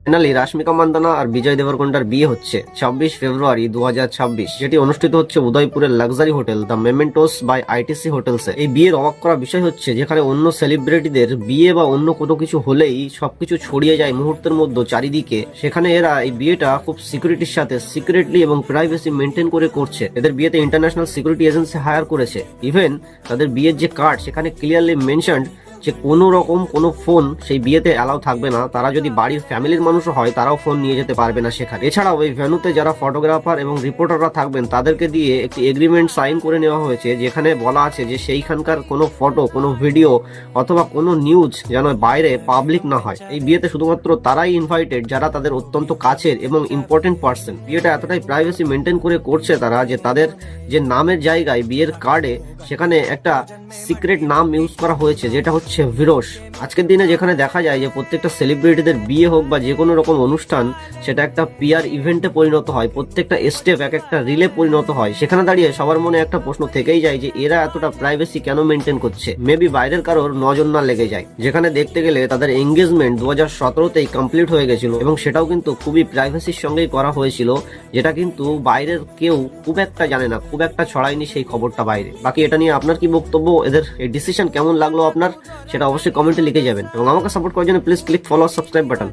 Finally Rashmika Mandanna আর বিজয় দেবরকোন্ডার বিয়ে হচ্ছে 26 ফেব্রুয়ারি 2026, যেটি অনুষ্ঠিত হচ্ছে উদয়পুরের luxury hotel the Mementos by ITC হোটেলসে। এই বিয়ের অবাক করা বিষয় হচ্ছে যেখানে অন্য সেলিব্রিটিদের বিয়ে বা অন্য কোনো কিছু হলেই সবকিছু ছড়িয়ে যায় মুহূর্তের মধ্যে চারিদিকে, সেখানে এরা এই বিয়েটা খুব সিকিউরিটির সাথে সিক্রেটলি এবং প্রাইভেসি মেনটেন করে করছে। এদের বিয়েতে ইন্টারন্যাশনাল সিকিউরিটি এজেন্সি হায়ার করেছে। ইভেন তাদের বিয়ের যে কার্ড সেখানে ক্লিয়ারলি মেনশনড যে কোনো রকম কোনো ফোন সেই বিয়েতে অ্যালাউ থাকবে না। তারা যদি বাড়ির ফ্যামিলির মানুষও হয় তারাও ফোন নিয়ে যেতে পারবে না সেখানে। এছাড়াও এই ভেন্যুতে যারা ফটোগ্রাফার এবং রিপোর্টাররা থাকবেন তাদেরকে দিয়ে একটি এগ্রিমেন্ট সাইন করে নেওয়া হয়েছে, যেখানে বলা আছে যে সেইখানকার কোনো ফটো, কোনো ভিডিও অথবা কোনো নিউজ যেন বাইরে পাবলিক না হয়। এই বিয়েতে শুধুমাত্র তারাই ইনভাইটেড যারা তাদের অত্যন্ত কাছের এবং ইম্পর্টেন্ট পার্সন। বিয়েটা এতটাই প্রাইভেসি মেনটেন করে করছে তারা যে তাদের যে নামের জায়গায় বিয়ের কার্ডে সেখানে একটা সিক্রেট নাম ইউজ করা হয়েছে, যেটা হচ্ছে ভিরোস। আজকের দিনে যেখানে দেখা যায় যে প্রত্যেকটা সেলিব্রিটিদের বিয়ে হোক বা যে কোনো রকম অনুষ্ঠান সেটা একটা পিআর ইভেন্টে পরিণত হয়, প্রত্যেকটা স্টেপ এক একটা রিলে পরিণত হয়, সেখানে দাঁড়িয়ে সবার মনে একটা প্রশ্ন থেকেই যায় যে এরা এতটা প্রাইভেসি কেন মেনটেন করছে। মেবি বাইরের কারোর নজর না লেগে যায়। যেখানে দেখতে গেলে তাদের এঙ্গেজমেন্ট 2017তেই কমপ্লিট হয়ে গেছিল এবং সেটাও কিন্তু খুবই প্রাইভেসির সঙ্গেই করা হয়েছিল, যেটা কিন্তু বাইরের কেউ খুব একটা জানে না, খুব একটা ছড়ায়নি সেই খবরটা বাইরে। বাকি এটা নিয়ে আপনার কি বক্তব্য, এদের এই ডিসিশন কেমন লাগলো আপনার, সেটা অবশ্যই কমেন্টে লিখে যাবেন এবং আমাকে সাপোর্ট করার জন্য please click follow subscribe button.